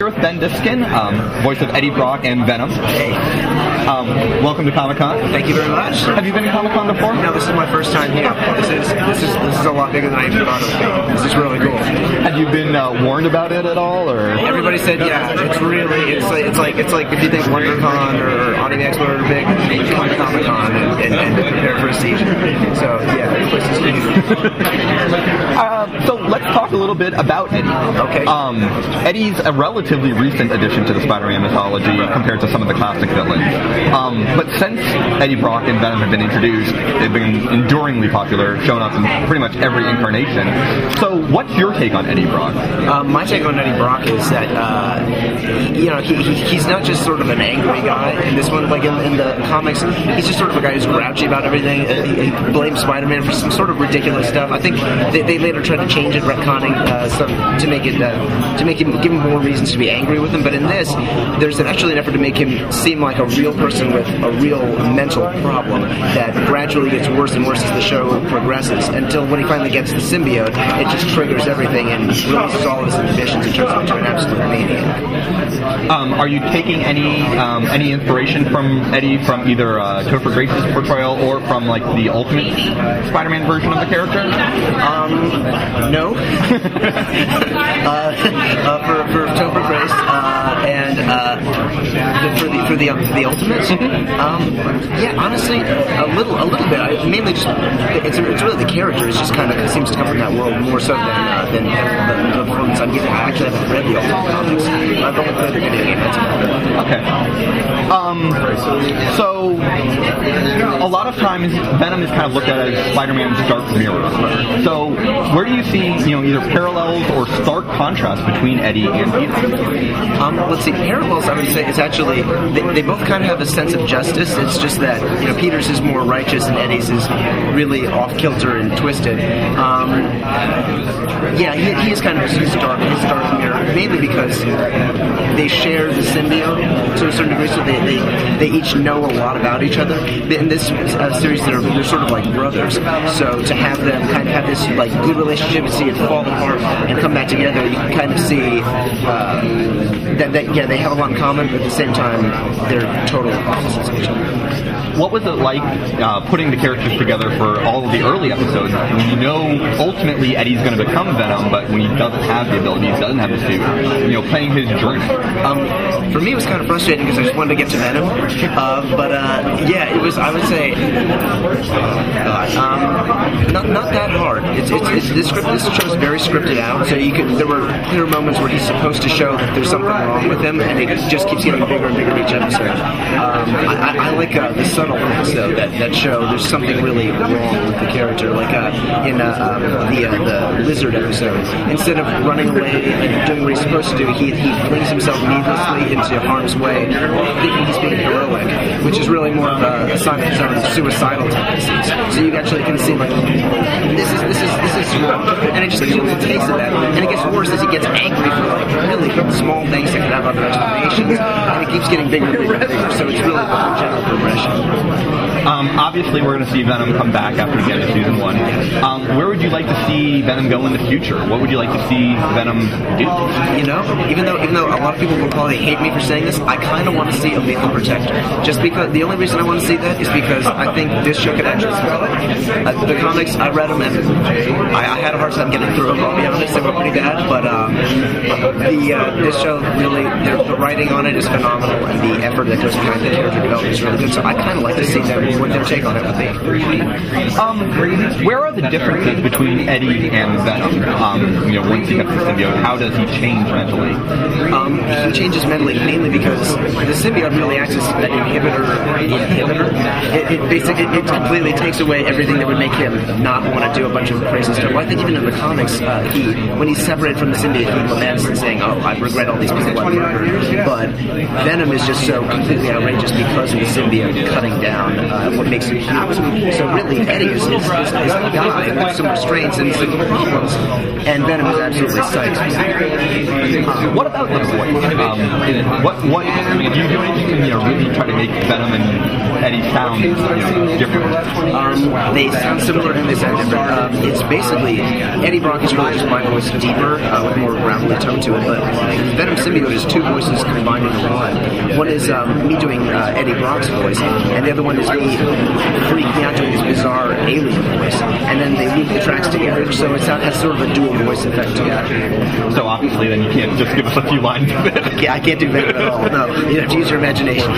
with Ben Diskin, voice of Eddie Brock and Venom. Hey. Welcome to Comic-Con. Thank you very much. Have you been to Comic-Con before? No, this is my first time here. This is a lot bigger than I even thought it would be. This is really cool. Have you been warned about it at all, or? Everybody said, yeah, it's like if you think WonderCon or Anime Expo are big, come to Comic-Con and prepare for a season. So yeah, this place is huge. So let's talk a little bit about Eddie. Okay. Eddie's a relatively recent addition to the Spider-Man mythology compared to some of the classic villains. But since Eddie Brock and Venom have been introduced, they've been enduringly popular, showing up in pretty much every incarnation. So what's your take on Eddie Brock? My take on Eddie Brock is that he's not just sort of an angry guy in this one. Like in the comics, he's just sort of a guy who's grouchy about everything. He blames Spider-Man for some sort of ridiculous stuff. I think they later tried to change it, retconning some to make him give him more reasons to be angry with him. But in this, there's actually an effort to make him seem like a real person with a real mental problem that gradually gets worse and worse as the show progresses, until when he finally gets the symbiote, it just triggers everything and releases all of his inhibitions and turns him into an absolute maniac. Are you taking any inspiration from Eddie from either Topher Grace's portrayal or from like the Ultimate Spider-Man version of the character? No. For Topher Grace and for the Ultimates, yeah, honestly, a little bit. Mainly just it's really the character. It just kind of seems to come from that world more so than the performance I'm giving. I actually haven't read the Ultimate comics. I've only played the video game. That's about it. Okay. So a lot of times Venom is kind of looked at as Spider-Man's dark mirror. So where do you see either parallels or stark contrast between Eddie and Peter? Let's see. Parallels, I would say, is actually they both kind of have a sense of justice. It's just that Peter's is more righteous and Eddie's is really off kilter and twisted. Yeah, he is kind of his dark mirror, mainly because they share the symbiote to a certain degree, so they each know a lot about each other. In this series, they're sort of like brothers. So to have them kind of have this like good relationship and see it fall apart and come back together, you can kind of see that they have a lot in common, but at the same time, they're total opposites of each other. What was it like putting the characters together for all of the early episodes when you know ultimately Eddie's going to become Venom, but when he doesn't have the abilities, doesn't have the suit, playing his journey? For me, it was kind of frustrating because I just wanted to get to Venom. Yeah, it was, I would say, not that hard. This show is very scripted out, so there were clear moments where he's supposed to show that there's something wrong with him, and it just keeps getting bigger and bigger each episode. I like the subtle things, though, that show there's something really wrong with the character. Like in the Lizard episode, instead of running away and doing what he's supposed to do, he flings himself needlessly into harm's way, thinking he's being heroic, which is really more of a sign of his own suicidal tendencies. So you actually can see like this is wrong, and it just gives you a little taste of that, and it gets worse as he gets angry for like really small things that could have other explanations, and it keeps getting bigger and bigger and bigger. So it's really a general progression. Obviously, we're going to see Venom come back after the end of season 1. Where would you like to see Venom go in the future? What would you like to see Venom do? Even though a lot of people will probably hate me for saying this, I kind of want to see a lethal protector. Just because the only reason I want to see that is because I think this show could actually spell it. The comics, I read them and I had a hard time getting through them. I'll be honest, they were pretty bad. But this show really, the writing on it is phenomenal, and the effort that goes behind the character development is really good. So I kind of like to see what their take on it would be. Where are the differences between Eddie and Venom? Once he gets the symbiote, how does he change mentally? He changes mentally mainly because the symbiote really acts as an inhibitor. It completely takes away everything that would make him not want to do a bunch of crazy stuff. Well, I think even in the comics, when he's separated from the symbiote, he laments and saying, "Oh, I regret all these people I've murdered." But Venom is just so completely outrageous because of the symbiote cutting down what makes him human. So really, Eddie is a guy with some restraints and some problems, and Venom is absolutely psyched. What about the voice? What do you do anything to really try to make Venom and Eddie sound different? They sound similar and they sound different. It's basically Eddie Brock is really just my voice deeper with more gravelly tone to it. But Venom Symbiote is two voices combined into one. One is me doing Eddie Brock's voice, and the other one is me freaking out doing this bizarre alien voice. And then they loop the tracks together, so it has sort of a dual voice effect to it. So obviously, then you can't just give us a few lines of it. I can't do Venom at all. No, you have to use your imagination.